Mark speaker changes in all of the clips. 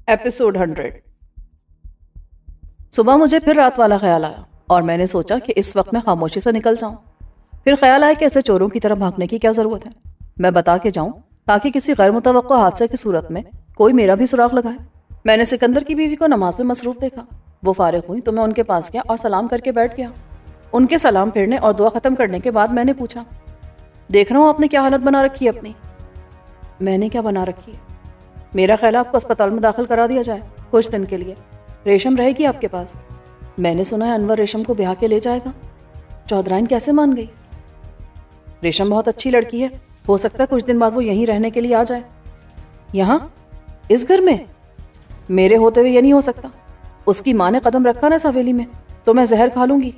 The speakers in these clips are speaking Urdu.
Speaker 1: ایپیسوڈ 100۔ صبح مجھے پھر رات والا خیال آیا اور میں نے سوچا کہ اس وقت میں خاموشی سے نکل جاؤں۔ پھر خیال آیا کہ ایسے چوروں کی طرح بھاگنے کی کیا ضرورت ہے، میں بتا کے جاؤں تاکہ کسی غیر متوقع حادثے کی صورت میں کوئی میرا بھی سراغ لگائے۔ میں نے سکندر کی بیوی کو نماز میں مصروف دیکھا، وہ فارغ ہوئی تو میں ان کے پاس گیا اور سلام کر کے بیٹھ گیا۔ ان کے سلام پھیرنے اور دعا ختم کرنے کے بعد میں نے پوچھا، دیکھ رہا ہوں آپ نے کیا حالت بنا رکھی ہے اپنی۔ میں نے کیا بنا رکھی ہے؟ میرا خیال آپ کو اسپتال میں داخل کرا دیا جائے کچھ دن کے لیے، ریشم رہے گی آپ کے پاس۔ میں نے سنا ہے انور ریشم کو بیاہ کے لے جائے گا۔ چودھرائن کیسے مان گئی؟ ریشم بہت اچھی لڑکی ہے، ہو سکتا ہے کچھ دن بعد وہ یہیں رہنے کے لیے آ جائے۔ یہاں اس گھر میں؟ میرے ہوتے ہوئے یہ نہیں ہو سکتا۔ اس کی ماں نے قدم رکھا نا اس حویلی میں تو میں زہر کھا لوں گی۔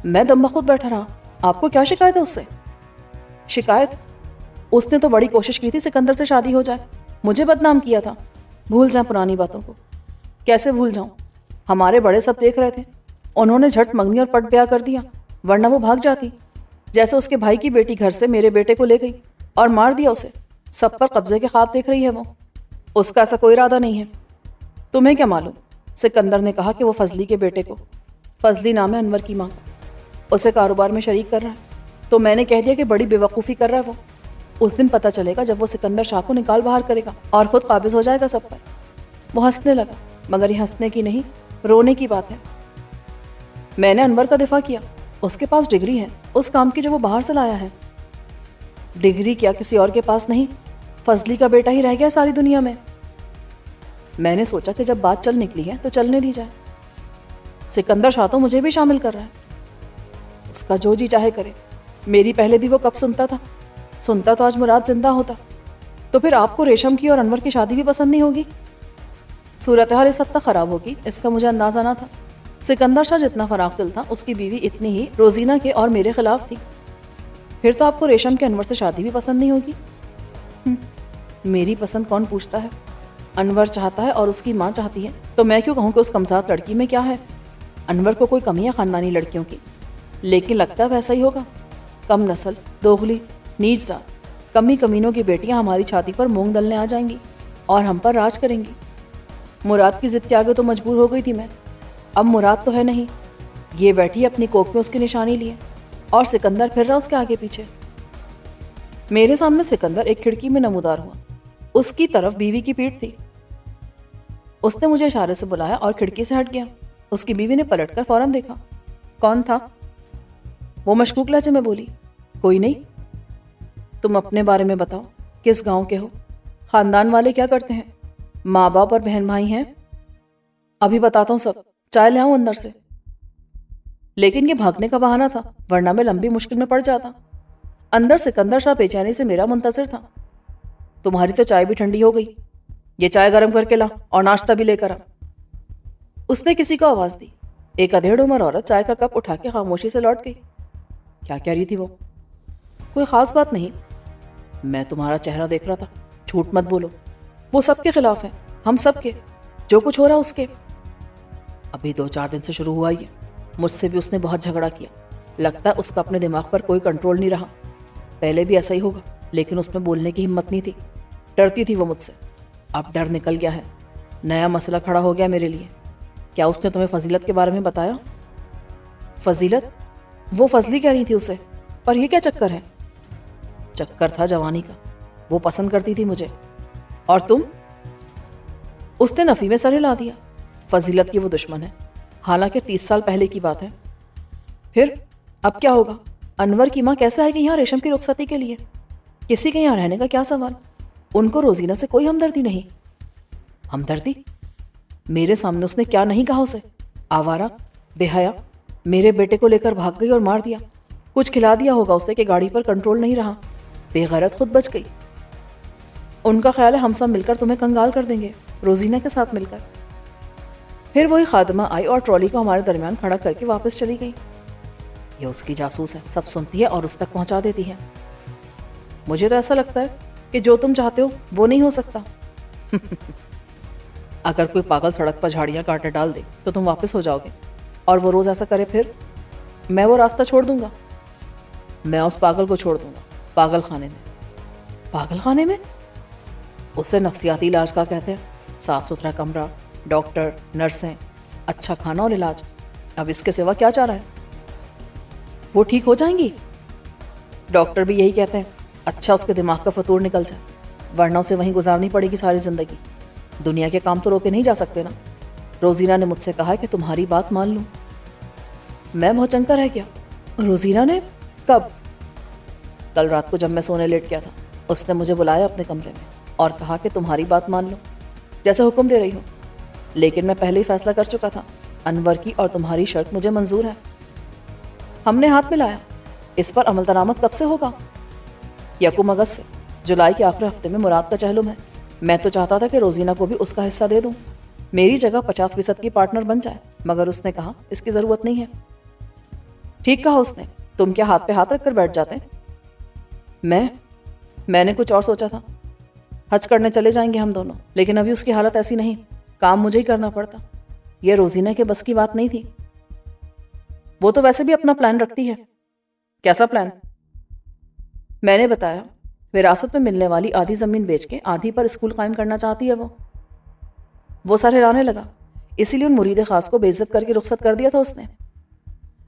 Speaker 1: میں دم بخود بیٹھا رہا۔ آپ کو کیا شکایت ہے اس سے؟ شکایت؟ اس نے تو بڑی کوشش کی تھی سکندر سے شادی ہو جائے، مجھے بدنام کیا تھا۔ بھول جائیں پرانی باتوں کو۔ کیسے بھول جاؤں؟ ہمارے بڑے سب دیکھ رہے تھے، انہوں نے جھٹ منگنی اور پٹ بیاہ کر دیا، ورنہ وہ بھاگ جاتی۔ جیسے اس کے بھائی کی بیٹی گھر سے میرے بیٹے کو لے گئی اور مار دیا اسے۔ سب پر قبضے کے خواب دیکھ رہی ہے وہ۔ اس کا ایسا کوئی ارادہ نہیں ہے۔ تمہیں کیا معلوم؟ سکندر نے کہا کہ وہ فضلی کے بیٹے کو، فضلی نام ہے انور کی ماں، اسے کاروبار میں شریک کر رہا ہے۔ تو میں نے کہہ دیا کہ بڑی بے وقوفی کر رہا ہے وہ۔ اس دن پتہ چلے گا جب وہ سکندر شاہ کو نکال باہر کرے گا اور خود قابض ہو جائے گا سب پر۔ وہ ہنسنے لگا، مگر یہ ہنسنے کی نہیں، رونے کی بات ہے۔ میں نے انور کا دفاع کیا، اس کے پاس ڈگری ہے اس کام کی جو وہ باہر سے لایا ہے۔ ڈگری کیا کسی اور کے پاس نہیں، فضلی کا بیٹا ہی رہ گیا ساری دنیا میں۔ میں نے سوچا کہ جب بات چل نکلی ہے تو چلنے دی جائے۔ سکندر شاہ تو مجھے بھی شامل کر رہا ہے، اس کا جو جی چاہے کرے۔ میری پہلے بھی وہ کب سنتا تھا؟ سنتا تو آج مراد زندہ ہوتا۔ تو پھر آپ کو ریشم کی اور انور کی شادی بھی پسند نہیں ہوگی؟ صورتحال اس حد تک خراب ہوگی اس کا مجھے اندازہ نہ تھا۔ سکندر شاہ جتنا فراخ دل تھا اس کی بیوی اتنی ہی روزینہ کے اور میرے خلاف تھی۔ پھر تو آپ کو ریشم کے انور سے شادی بھی پسند نہیں ہوگی۔ میری پسند کون پوچھتا ہے؟ انور چاہتا ہے اور اس کی ماں چاہتی ہے، تو میں کیوں کہوں کہ اس کمزاد لڑکی میں کیا ہے؟ انور کو کوئی کمی ہے خاندانی لڑکیوں کی، لیکن لگتا ہے ویسا ہی ہوگا۔ کم نسل، دوغلی، نیچ ذات، کمی کمینوں کی بیٹیاں ہماری چھاتی پر مونگ ڈلنے آ جائیں گی اور ہم پر راج کریں گی۔ مراد کی ضد کے آگے تو مجبور ہو گئی تھی میں، اب مراد تو ہے نہیں۔ یہ بیٹھی اپنی کوکھ میں اس کی نشانی لیے اور سکندر پھر رہا اس کے آگے پیچھے۔ میرے سامنے سکندر ایک کھڑکی میں نمودار ہوا، اس کی طرف بیوی کی پیٹھ تھی۔ اس نے مجھے اشارے سے بلایا اور کھڑکی سے ہٹ گیا۔ اس کی بیوی نے پلٹ کر فوراً دیکھا۔ کون تھا؟ وہ مشکوک لہجے میں بولی، کوئی نہیں۔ تم اپنے بارے میں بتاؤ، کس گاؤں کے ہو؟ خاندان والے کیا کرتے ہیں؟ ماں باپ اور بہن بھائی ہیں؟ ابھی بتاتا ہوں سب، چائے لے آؤں اندر سے۔ لیکن یہ بھاگنے کا بہانہ تھا، ورنہ میں لمبی مشکل میں پڑ جاتا۔ اندر سکندر شاہ بے چینی سے میرا منتظر تھا۔ تمہاری تو چائے بھی ٹھنڈی ہو گئی، یہ چائے گرم کر کے لا اور ناشتہ بھی لے کر آ۔ اس نے کسی کو آواز دی۔ ایک ادھیڑ عمر عورت چائے کا کپ اٹھا کے خاموشی سے لوٹ گئی۔ کیا کہہ رہی تھی وہ؟ کوئی خاص بات نہیں، میں تمہارا چہرہ دیکھ رہا تھا، جھوٹ مت بولو۔ وہ سب کے خلاف ہے، ہم سب کے، جو کچھ ہو رہا اس کے۔ ابھی 2-4 دن سے شروع ہوا ہی ہے، مجھ سے بھی اس نے بہت جھگڑا کیا۔ لگتا ہے اس کا اپنے دماغ پر کوئی کنٹرول نہیں رہا۔ پہلے بھی ایسا ہی ہوگا، لیکن اس میں بولنے کی ہمت نہیں تھی، ڈرتی تھی وہ مجھ سے۔ اب ڈر نکل گیا ہے، نیا مسئلہ کھڑا ہو گیا میرے لیے۔ کیا اس نے تمہیں فضیلت کے بارے میں بتایا؟ فضیلت؟ وہ فضلی کہہ رہی تھی اسے، پر یہ کیا چکر ہے؟ چکر تھا جوانی کا، وہ پسند کرتی تھی مجھے۔ اور تم؟ اس نے نفی میں سر ہلا دیا۔ فضیلت کی وہ دشمن ہے، حالانکہ 30 سال پہلے کی بات ہے۔ پھر اب کیا ہوگا؟ انور کی ماں کیسے آئے گی یہاں ریشم کی رخصتی کے لیے؟ کسی کے یہاں رہنے کا کیا سوال؟ ان کو روزینہ سے کوئی ہمدردی نہیں۔ ہمدردی؟ میرے سامنے اس نے کیا نہیں کہا اسے؟ آوارہ، بے حیا، میرے بیٹے کو لے کر بھاگ گئی اور مار دیا۔ کچھ کھلا دیا ہوگا اسے کہ گاڑی پر کنٹرول نہیں رہا، بے غیرت خود بچ گئی۔ ان کا خیال ہے ہم سب مل کر تمہیں کنگال کر دیں گے، روزینہ کے ساتھ مل کر۔ پھر وہی خادمہ آئی اور ٹرالی کو ہمارے درمیان کھڑا کر کے واپس چلی گئی۔ یہ اس کی جاسوس ہے، سب سنتی ہے اور اس تک پہنچا دیتی ہے۔ مجھے تو ایسا لگتا ہے کہ جو تم چاہتے ہو وہ نہیں ہو سکتا۔ اگر کوئی پاگل سڑک پر جھاڑیاں کاٹے ڈال دے تو تم واپس ہو جاؤ گے، اور وہ روز ایسا کرے پھر میں وہ راستہ چھوڑ دوں گا۔ میں اس پاگل کو چھوڑ دوں گا پاگل خانے میں۔ پاگل خانے میں؟ اسے نفسیاتی علاج کا کہتے ہیں۔ صاف ستھرا کمرہ، ڈاکٹر، نرسیں، اچھا کھانا اور علاج۔ اب اس کے سوا کیا چاہ رہا ہے؟ وہ ٹھیک ہو جائیں گی؟ ڈاکٹر بھی یہی کہتے ہیں۔ اچھا اس کے دماغ کا فطور نکل جائے، ورنہ اسے وہیں گزارنی پڑے گی ساری زندگی۔ دنیا کے کام تو روکے نہیں جا سکتے نا۔ روزینہ نے مجھ سے کہا کہ تمہاری بات مان لوں۔ میں بھوچنکا رہ گیا۔ روزینہ نے؟ کب؟ کل رات کو جب میں سونے لیٹ گیا تھا، اس نے مجھے بلایا اپنے کمرے میں اور کہا کہ تمہاری بات مان لو، جیسے حکم دے رہی ہوں۔ لیکن میں پہلے ہی فیصلہ کر چکا تھا، انور کی اور تمہاری شرط مجھے منظور ہے۔ ہم نے ہاتھ ملایا۔ اس پر عمل درآمد کب سے ہوگا؟ 1 اگست سے۔ جولائی کے آخری ہفتے میں مراد کا چہلم ہے۔ میں تو چاہتا تھا کہ روزینہ کو بھی اس کا حصہ دے دوں، میری جگہ 50% کی پارٹنر بن جائے، مگر اس نے کہا اس کی ضرورت نہیں ہے۔ ٹھیک کہا اس نے۔ تم کیا ہاتھ پہ ہاتھ رکھ کر بیٹھ جاتے؟ میں نے کچھ اور سوچا تھا۔ حج کرنے چلے جائیں گے ہم دونوں، لیکن ابھی اس کی حالت ایسی نہیں، کام مجھے ہی کرنا پڑتا۔ یہ روزینہ کے بس کی بات نہیں تھی۔ وہ تو ویسے بھی اپنا پلان رکھتی ہے۔ کیسا پلان؟ میں نے بتایا، وراثت میں ملنے والی آدھی زمین بیچ کے آدھی پر اسکول قائم کرنا چاہتی ہے وہ سر ہلانے لگا۔ اسی لیے ان مرید خاص کو بے عزت کر کے رخصت کر دیا تھا اس نے۔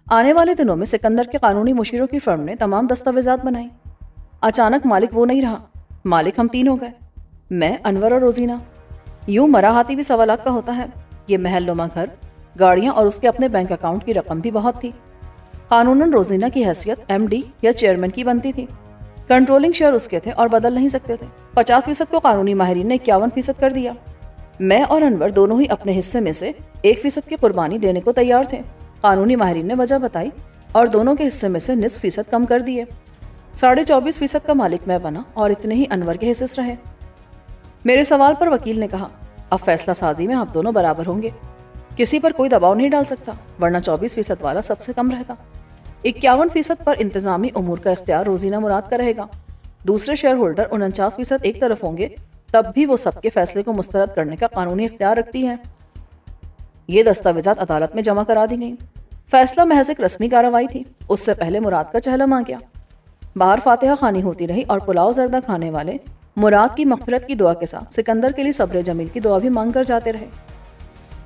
Speaker 1: آنے والے دنوں میں سکندر کے قانونی مشیروں کی فرم نے تمام دستاویزات بنائی۔ اچانک مالک وہ نہیں رہا، مالک ہم 3 ہو گئے، میں، انور اور روزینہ۔ یوں مرا ہاتھی بھی 1.25 لاکھ کا ہوتا ہے۔ یہ محل نما گھر، گاڑیاں اور اس کے اپنے بینک اکاؤنٹ کی رقم بھی بہت تھی۔ قانوناً روزینہ کی حیثیت MD یا چیئرمین کی بنتی تھی۔ کنٹرولنگ شیئر اس کے تھے اور بدل نہیں سکتے تھے۔ 50% کو قانونی ماہرین نے 51% کر دیا۔ میں اور انور دونوں ہی اپنے حصے میں سے 1% کی قربانی دینے کو تیار تھے۔ قانونی ماہرین نے وجہ بتائی اور دونوں کے حصے میں سے نصف فیصد کم کر دیے۔ 24.5% کا مالک میں بنا اور اتنے ہی انور کے حصص رہے۔ میرے سوال پر وکیل نے کہا، اب فیصلہ سازی میں آپ دونوں برابر ہوں گے، کسی پر کوئی دباؤ نہیں ڈال سکتا، ورنہ 24% والا سب سے کم رہتا۔ 51% پر انتظامی امور کا اختیار روزینہ مراد کا رہے گا۔ دوسرے شیئر ہولڈر 49% ایک طرف ہوں گے، تب بھی وہ سب کے فیصلے کو مسترد کرنے کا قانونی اختیار رکھتی ہے۔ یہ دستاویزات عدالت میں جمع کرا دی گئیں۔ فیصلہ محض ایک رسمی کارروائی تھی۔ اس سے پہلے مراد کا چہلم آ گیا۔ باہر فاتحہ خوانی ہوتی رہی اور پلاؤ زردہ کھانے والے مراد کی مغفرت کی دعا کے ساتھ سکندر کے لیے صبر جمیل کی دعا بھی مانگ کر جاتے رہے۔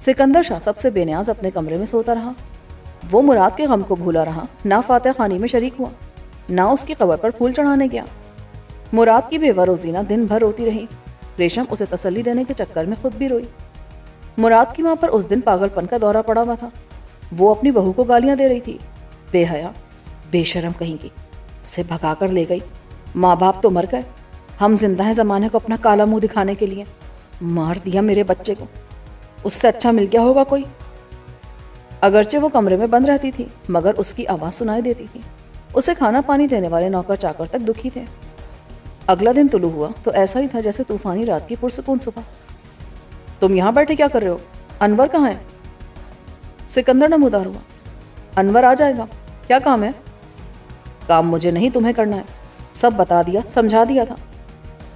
Speaker 1: سکندر شاہ سب سے بے نیاز اپنے کمرے میں سوتا رہا۔ وہ مراد کے غم کو بھولا رہا، نہ فاتح خوانی میں شریک ہوا، نہ اس کی قبر پر پھول چڑھانے گیا۔ مراد کی بیوہ روزینہ دن بھر روتی رہی۔ ریشم اسے تسلی دینے کے چکر میں خود بھی روئی۔ مراد کی ماں پر اس دن پاگل پن کا دورہ پڑا ہوا تھا۔ وہ اپنی بہو کو گالیاں دے رہی تھی، بے حیا، بے شرم کہیں گی، اسے بھگا کر لے گئی۔ ماں باپ تو مر گئے، ہم زندہ ہیں زمانے کو اپنا کالا منہ دکھانے کے لیے۔ مار دیا میرے بچے کو، اس سے اچھا مل گیا ہوگا کوئی۔ اگرچہ وہ کمرے میں بند رہتی تھی، مگر اس کی آواز سنائی دیتی تھی۔ اسے کھانا پانی دینے والے نوکر چاکر تک دکھی تھے۔ اگلا دن طلوع ہوا تو ایسا ہی تھا جیسے طوفانی رات کی پرسکون صبح۔ تم یہاں بیٹھے کیا کر رہے ہو؟ انور کہاں ہے؟ سکندر نمودار ہوا۔ انور آ جائے گا۔ کیا کام ہے؟ کام مجھے نہیں تمہیں کرنا ہے، سب بتا دیا، سمجھا دیا تھا۔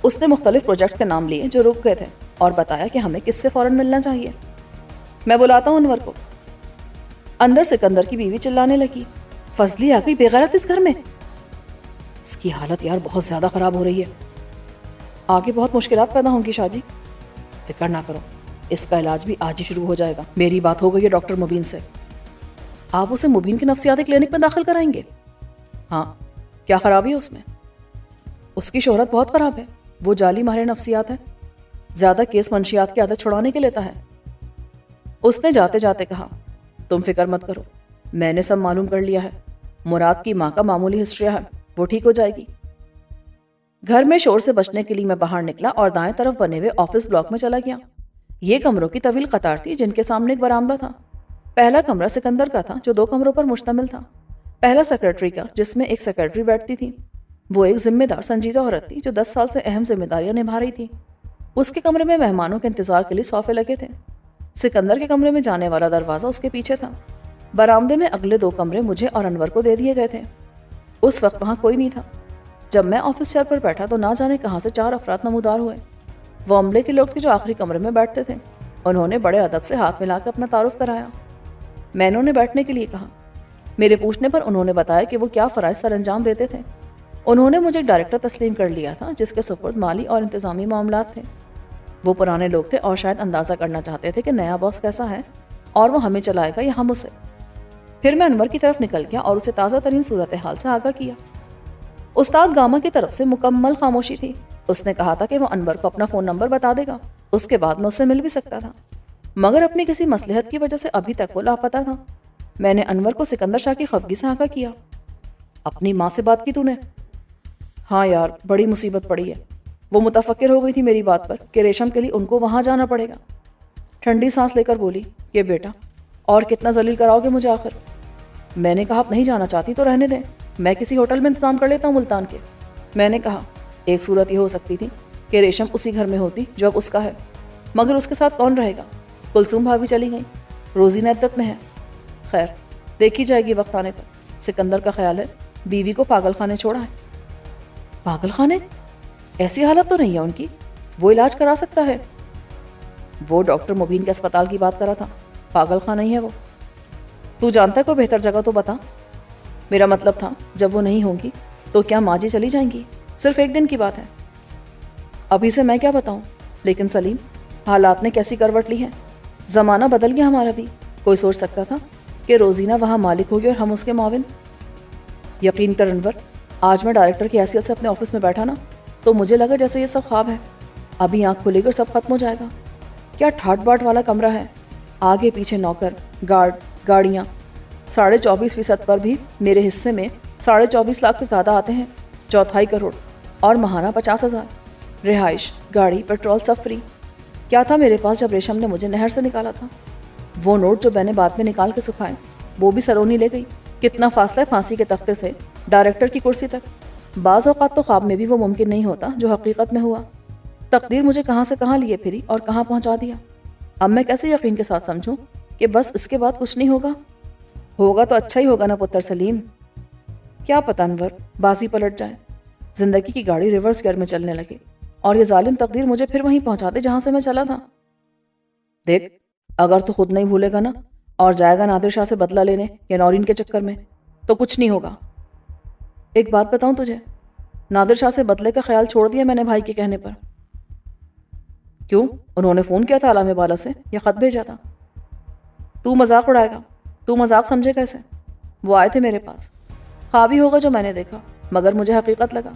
Speaker 1: اس نے مختلف پروجیکٹس کے نام لیے جو رک گئے تھے اور بتایا کہ ہمیں کس سے فوراً ملنا چاہیے۔ میں بلاتا ہوں انور کو۔ اندر سکندر کی بیوی چلانے لگی، فضلی آ گئی بے غیرت اس گھر میں۔ اس کی حالت یار بہت زیادہ خراب ہو رہی ہے، آگے بہت مشکلات پیدا ہوں گی شاہ جی۔ فکر نہ کرو، اس کا علاج بھی آج ہی شروع ہو جائے گا۔ میری بات ہو گئی ہے ڈاکٹر مبین سے۔ آپ اسے مبین کے نفسیاتی کلینک میں داخل کرائیں گے؟ ہاں۔ کیا خرابی ہے اس میں؟ اس کی شہرت بہت خراب ہے، وہ جعلی ماہر نفسیات ہے، زیادہ کیس منشیات کی عادت چھڑانے کے لیتا ہے۔ اس نے جاتے جاتے کہا، تم فکر مت کرو، میں نے سب معلوم کر لیا ہے۔ مراد کی ماں کا معمولی ہسٹریا ہے، وہ ٹھیک ہو جائے گی۔ گھر میں شور سے بچنے کے لیے میں باہر نکلا اور دائیں طرف بنے ہوئے آفس بلاک میں چلا گیا۔ یہ کمروں کی طویل قطار تھی جن کے سامنے ایک برآمدہ تھا۔ پہلا کمرہ سکندر کا تھا جو 2 کمروں پر مشتمل تھا۔ پہلا سیکرٹری کا، جس میں ایک سیکرٹری بیٹھتی تھی۔ وہ ایک ذمہ دار سنجیدہ عورت تھی جو 10 سال سے اہم ذمہ داریاں نبھا رہی تھی۔ اس کے کمرے میں مہمانوں کے انتظار کے لیے صوفے لگے تھے۔ سکندر کے کمرے میں جانے والا دروازہ اس کے پیچھے تھا۔ برآمدے میں اگلے 2 کمرے مجھے اور انور کو دے دیے گئے تھے۔ اس وقت وہاں کوئی نہیں تھا۔ جب میں آفس چیئر پر بیٹھا تو نہ جانے کہاں سے 4 افراد نمودار ہوئے۔ وہ عملے کے لوگ تھے جو آخری کمرے میں بیٹھتے تھے۔ انہوں نے بڑے ادب سے ہاتھ ملا کر اپنا تعارف کرایا۔ میں انہوں نے بیٹھنے کے لیے کہا۔ میرے پوچھنے پر انہوں نے بتایا کہ وہ کیا فرائض سر انجام دیتے تھے۔ انہوں نے مجھے ایک ڈائریکٹر تسلیم کر لیا تھا جس کے سپرد مالی اور انتظامی معاملات تھے۔ وہ پرانے لوگ تھے اور شاید اندازہ کرنا چاہتے تھے کہ نیا باس کیسا ہے اور وہ ہمیں چلائے گا یا ہم اسے۔ پھر میں انور کی طرف نکل گیا اور اسے تازہ ترین صورتحال سے آگاہ کیا۔ استاد گاما کی طرف سے مکمل خاموشی تھی۔ اس نے کہا تھا کہ وہ انور کو اپنا فون نمبر بتا دے گا، اس کے بعد میں اس سے مل بھی سکتا تھا، مگر اپنی کسی مصلحت کی وجہ سے ابھی تک وہ لاپتہ تھا۔ میں نے انور کو سکندر شاہ کی خفگی سے آگاہ کیا۔ اپنی ماں سے بات کی تو نے؟ ہاں یار، بڑی مصیبت پڑی ہے۔ وہ متفکر ہو گئی تھی میری بات پر کہ ریشم کے لیے ان کو وہاں جانا پڑے گا۔ ٹھنڈی سانس لے کر بولی، کہ بیٹا اور کتنا ذلیل کراؤ گے مجھے آخر؟ میں نے کہا آپ نہیں جانا چاہتی تو رہنے دیں، میں کسی ہوٹل میں انتظام کر لیتا ہوں ملتان کے۔ میں نے کہا ایک صورت یہ ہو سکتی تھی کہ ریشم اسی گھر میں ہوتی جو اب اس کا ہے، مگر اس کے ساتھ کون رہے گا؟ کلثوم بھابھی چلی گئی، روزینہ عدت میں ہے۔ خیر دیکھی جائے گی وقت آنے پر۔ سکندر کا خیال ہے بیوی کو پاگل خانے چھوڑا ہے۔ پاگل خانے؟ ایسی حالت تو نہیں ہے ان کی، وہ علاج کرا سکتا ہے۔ وہ ڈاکٹر مبین کے اسپتال کی بات کرا تھا، پاگل خانہ ہی ہے وہ۔ تو جانتا ہے کوئی بہتر جگہ تو بتا۔ میرا مطلب تھا جب وہ نہیں ہوں گی تو کیا ماں جی چلی جائیں گی؟ صرف ایک دن کی بات ہے۔ ابھی سے میں کیا بتاؤں؟ لیکن سلیم، حالات نے کیسی کروٹ لی ہے، زمانہ بدل گیا ہمارا بھی۔ کوئی سوچ سکتا تھا کہ روزینہ وہاں مالک ہوگی اور ہم اس کے معاون؟ یقین کر انور، آج میں ڈائریکٹر کی حیثیت سے اپنے آفس میں بیٹھا نا تو مجھے لگا جیسے یہ سب خواب ہے، ابھی آنکھ کھلے گی اور سب ختم ہو جائے گا۔ کیا ٹھاٹ باٹ والا کمرہ ہے، آگے پیچھے نوکر، گارڈ، گاڑیاں، 24.25% پر بھی میرے حصے میں 24.5 لاکھ سے زیادہ آتے ہیں، 1/4 کروڑ، اور ماہانہ 50,000، رہائش، گاڑی، پیٹرول سب فری۔ کیا تھا میرے پاس جب ریشم نے مجھے نہر سے نکالا تھا؟ وہ نوٹ جو میں نے بعد میں نکال کے سکھائے وہ بھی سرونی لے گئی۔ کتنا فاصلہ ہے پھانسی کے تختے سے ڈائریکٹر کی کرسی تک۔ بعض اوقات تو خواب میں بھی وہ ممکن نہیں ہوتا جو حقیقت میں ہوا۔ تقدیر مجھے کہاں سے کہاں لیے پھری اور کہاں پہنچا دیا۔ اب میں کیسے یقین کے ساتھ سمجھوں کہ بس اس کے بعد کچھ نہیں ہوگا؟ ہوگا تو اچھا ہی ہوگا نا پتر سلیم۔ کیا پتہ انور، بازی پلٹ جائے، زندگی کی گاڑی ریورس گیئر میں چلنے لگے اور یہ ظالم تقدیر مجھے پھر وہیں پہنچا دے جہاں سے میں چلا تھا۔ دیکھ، اگر تو خود نہیں بھولے گا نا اور جائے گا نادر شاہ سے بدلہ لینے یا نورین کے چکر میں تو کچھ نہیں ہوگا۔ ایک بات بتاؤں تجھے، نادر شاہ سے بدلے کا خیال چھوڑ دیا میں نے بھائی کے کہنے پر۔ کیوں؟ انہوں نے فون کیا تھا علامہ بالا سے یا خط بھیجا تھا؟ تو مذاق اڑائے گا، تو مذاق سمجھے کیسے؟ وہ آئے تھے میرے پاس، خواب ہی ہوگا جو میں نے دیکھا، مگر مجھے حقیقت لگا۔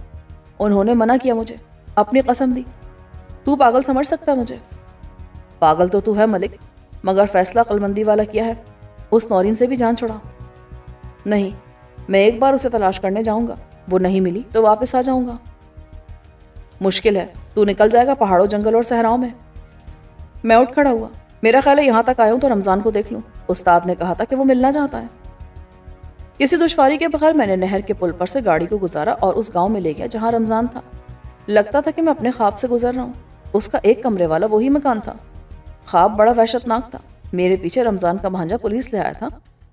Speaker 1: انہوں نے منع کیا مجھے، اپنی قسم دی۔ تو پاگل سمجھ سکتا مجھے؟ پاگل تو ہے ملک، مگر فیصلہ عقل مندی والا کیا ہے، اس نورین سے بھی جان چھڑا۔ نہیں، میں ایک بار اسے تلاش کرنے جاؤں گا، وہ نہیں ملی تو واپس آ جاؤں گا۔ مشکل ہے، تو نکل جائے گا پہاڑوں، جنگل اور صحراؤں میں۔ میں اٹھ کھڑا ہوا، میرا خیال ہے یہاں تک آیا ہوں تو رمضان کو دیکھ لوں۔ استاد نے کہا تھا کہ وہ ملنا چاہتا ہے۔ کسی دشواری کے بغیر میں نے نہر کے پل پر سے گاڑی کو گزارا اور اس گاؤں میں لے گیا جہاں رمضان تھا۔ لگتا تھا کہ میں اپنے خواب سے گزر رہا ہوں۔ اس کا ایک کمرے والا وہی مکان تھا۔ خواب بڑا وحشت ناک تھا۔ میرے پیچھے رمضان کا بھانجا پولیس لے آیا تھا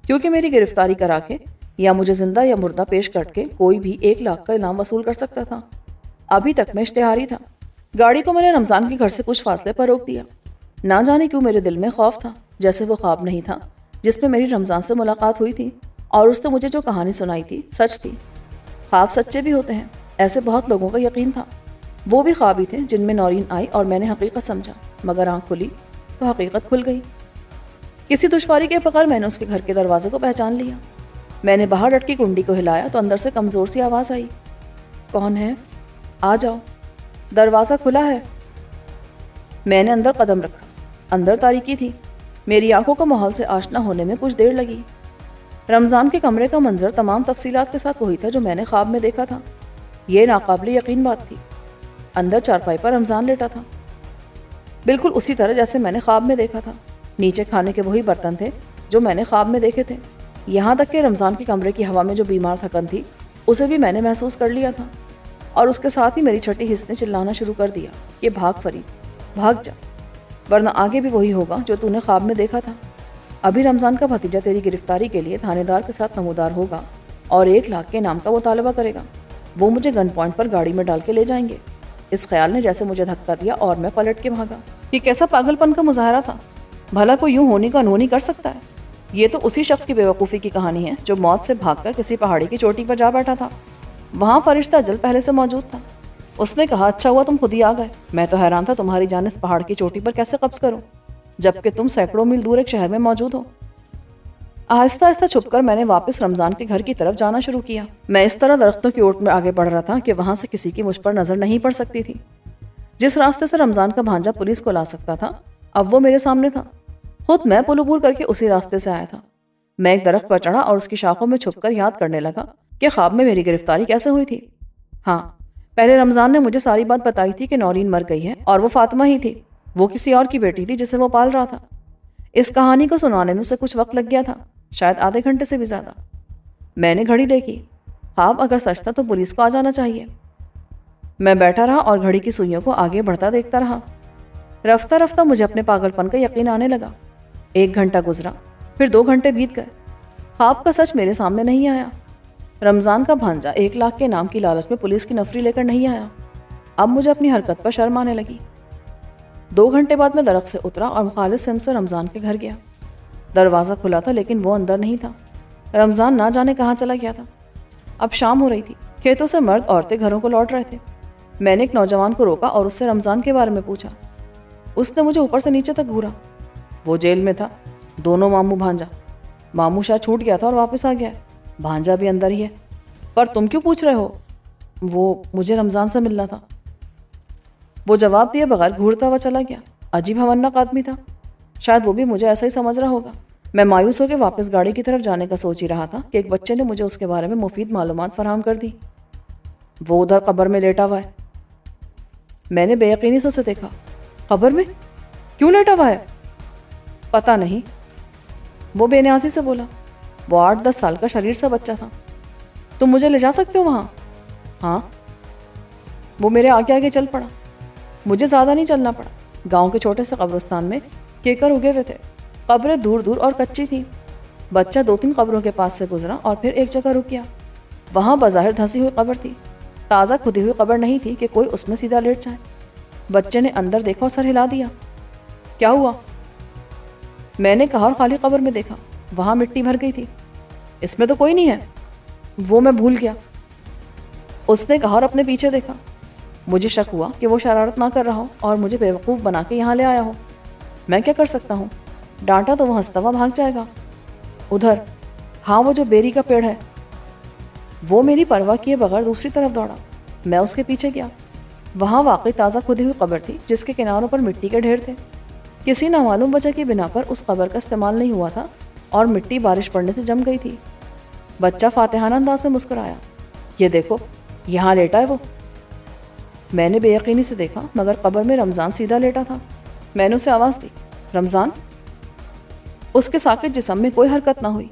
Speaker 1: کیونکہ میری گرفتاری کرا کے یا مجھے زندہ یا مردہ پیش کر کے کوئی بھی 1 لاکھ کا انعام وصول کر سکتا تھا۔ ابھی تک میں اشتہاری تھا۔ گاڑی کو میں نے رمضان کے گھر سے کچھ فاصلے پر روک دیا۔ نہ جانے کیوں میرے دل میں خوف تھا، جیسے وہ خواب نہیں تھا جس میں میری رمضان سے ملاقات ہوئی تھی اور اس نے مجھے جو کہانی سنائی تھی سچ تھی۔ خواب سچے بھی ہوتے ہیں، ایسے بہت لوگوں کا یقین تھا۔ وہ بھی خواب ہی تھے جن میں نورین آئی اور میں نے حقیقت سمجھا، مگر آنکھ کھلی تو حقیقت کھل گئی۔ کسی دشواری کے بغیر میں نے اس کے گھر کے دروازے کو پہچان لیا۔ میں نے باہر لٹکی کنڈی کو ہلایا تو اندر سے کمزور سی آواز آئی، کون ہے؟ آ جاؤ، دروازہ کھلا ہے۔ میں نے اندر قدم رکھا۔ اندر تاریکی تھی۔ میری آنکھوں کو ماحول سے آشنا ہونے میں کچھ دیر لگی۔ رمضان کے کمرے کا منظر تمام تفصیلات کے ساتھ وہی تھا جو میں نے خواب میں دیکھا تھا۔ یہ ناقابل یقین بات تھی۔ اندر چارپائی پر رمضان لیٹا تھا، بالکل اسی طرح جیسے میں نے خواب میں دیکھا تھا۔ نیچے کھانے کے وہی برتن تھے جو میں نے خواب میں دیکھے تھے، یہاں تک کہ رمضان کے کمرے کی ہوا میں جو بیمار تھکن تھی اسے بھی میں نے محسوس کر لیا تھا، اور اس کے ساتھ ہی میری چھٹی حص نے چلانا شروع کر دیا کہ بھاگ فرید، بھاگ جا، ورنہ آگے بھی وہی ہوگا جو تو نے خواب میں دیکھا تھا۔ ابھی رمضان کا بھتیجا تیری گرفتاری کے لیے تھانے دار کے ساتھ نمودار ہوگا اور 1 لاکھ کے نام کا مطالبہ کرے گا۔ وہ مجھے گن پوائنٹ پر گاڑی میں ڈال کے لے جائیں گے۔ اس خیال نے جیسے مجھے دھکا دیا اور میں پلٹ کے بھاگا۔ یہ کیسا پاگل پن کا مظاہرہ تھا؟ بھلا کوئی یوں ہونی کا انہونی کر سکتا ہے؟ یہ تو اسی شخص کی بے وقوفی کی کہانی ہے جو موت سے بھاگ کر کسی پہاڑی کی چوٹی پر جا بیٹھا تھا۔ وہاں فرشتہ اجل پہلے سے موجود تھا۔ اس نے کہا اچھا ہوا تم خود ہی آ گئے، میں تو حیران تھا تمہاری جان اس پہاڑ کی چوٹی پر کیسے قبض کروں جبکہ تم سینکڑوں میل دور ایک شہر میں موجود ہو۔ آہستہ آہستہ چھپ کر میں نے واپس رمضان کے گھر کی طرف جانا شروع کیا۔ میں اس طرح درختوں کی اوٹ میں آگے بڑھ رہا تھا کہ وہاں سے کسی کی مجھ پر نظر نہیں پڑ سکتی تھی۔ جس راستے سے رمضان کا بھانجا پولیس کو لا سکتا تھا اب وہ میرے سامنے تھا۔ خود میں پل عبور کر کے اسی راستے سے آیا تھا۔ میں ایک درخت پر چڑھا اور اس کی شاخوں میں چھپ کر یاد کرنے لگا کہ خواب میں میری گرفتاری کیسے ہوئی تھی۔ ہاں، پہلے رمضان نے مجھے ساری بات بتائی تھی کہ نورین مر گئی ہے اور وہ فاطمہ ہی تھی، وہ کسی اور کی بیٹی تھی جسے وہ پال رہا تھا۔ اس کہانی کو سنانے میں اسے کچھ وقت لگ گیا تھا، شاید آدھے گھنٹے سے بھی زیادہ۔ میں نے گھڑی دیکھی، خواب اگر سچ تھا تو پولیس کو آ جانا چاہیے۔ میں بیٹھا رہا اور گھڑی کی سوئیوں کو آگے بڑھتا دیکھتا رہا۔ رفتہ رفتہ مجھے اپنے پاگل پن کا یقین آنے لگا۔ 1 گھنٹہ گزرا، پھر 2 گھنٹے بیت گئے، خواب کا سچ میرے سامنے نہیں آیا۔ رمضان کا بھانجا 1 لاکھ کے نام کی لالچ میں پولیس کی نفری لے کر نہیں آیا۔ اب مجھے اپنی حرکت پر شرم آنے لگی۔ 2 گھنٹے بعد میں درخت سے اترا اور مخالف سمت سے رمضان کے گھر گیا۔ دروازہ کھلا تھا لیکن وہ اندر نہیں تھا۔ رمضان نہ جانے کہاں چلا گیا تھا۔ اب شام ہو رہی تھی، کھیتوں سے مرد عورتیں گھروں کو لوٹ رہے تھے۔ میں نے ایک نوجوان کو روکا اور اس سے رمضان کے بارے میں پوچھا۔ اس نے مجھے اوپر سے نیچے تک گھورا۔ وہ جیل میں تھا، دونوں ماموں بھانجا۔ ماموں شاید چھوٹ گیا تھا اور واپس آ گیا ہے، بھانجا بھی اندر ہی ہے۔ پر تم کیوں پوچھ رہے ہو؟ وہ مجھے رمضان سے ملنا تھا۔ وہ جواب دیے بغیر گھورتا ہوا چلا گیا۔ عجیب ہوناک آدمی تھا، شاید وہ بھی مجھے ایسا ہی سمجھ رہا ہوگا۔ میں مایوس ہو کے واپس گاڑی کی طرف جانے کا سوچ ہی رہا تھا کہ ایک بچے نے مجھے اس کے بارے میں مفید معلومات فراہم کر دی۔ وہ ادھر قبر میں لیٹا ہوا ہے۔ میں نے بے یقینی سے اسے دیکھا۔ قبر میں؟ کیوں لیٹا ہوا ہے؟ پتہ نہیں، وہ بے نیازی سے بولا۔ وہ 8-10 سال کا شریر سا بچہ تھا۔ تم مجھے لے جا سکتے ہو وہاں؟ ہاں۔ وہ میرے آگے آگے چل پڑا۔ مجھے زیادہ نہیں چلنا پڑا۔ گاؤں کے چھوٹے سے قبرستان میں کیکر اگے ہوئے تھے، قبریں دور دور اور کچی تھیں۔ بچہ 2-3 قبروں کے پاس سے گزرا اور پھر ایک جگہ رک گیا۔ وہاں بظاہر دھسی ہوئی قبر تھی، تازہ کھدی ہوئی قبر نہیں تھی کہ کوئی اس میں سیدھا لیٹ جائے۔ بچے نے اندر دیکھا اور سر ہلا دیا۔ کیا ہوا؟ میں نے کہا اور خالی قبر میں دیکھا، وہاں مٹی بھر گئی تھی۔ اس میں تو کوئی نہیں ہے۔ وہ میں بھول گیا، اس نے کہا اور اپنے پیچھے دیکھا۔ مجھے شک ہوا کہ وہ شرارت نہ کر رہا ہو اور مجھے بیوقوف بنا کے یہاں لے آیا ہو۔ میں کیا کر سکتا ہوں؟ ڈانٹا تو وہ ہنستا ہوا بھاگ جائے گا۔ ادھر، ہاں وہ جو بیری کا پیڑ ہے۔ وہ میری پرواہ کیے بغیر دوسری طرف دوڑا۔ میں اس کے پیچھے گیا۔ وہاں واقعی تازہ کھدی ہوئی قبر تھی جس کے کناروں پر مٹی کے ڈھیر تھے۔ کسی نامعلوم وجہ کی بنا پر اس قبر کا استعمال نہیں ہوا تھا اور مٹی بارش پڑنے سے جم گئی تھی۔ بچہ فاتحانہ انداز میں مسکرایا۔ یہ دیکھو، یہاں لیٹا ہے وہ۔ میں نے بے یقینی سے دیکھا مگر قبر میں رمضان سیدھا لیٹا تھا۔ میں نے اسے آواز دی، رمضان؟ اس کے ساکت جسم میں کوئی حرکت نہ ہوئی۔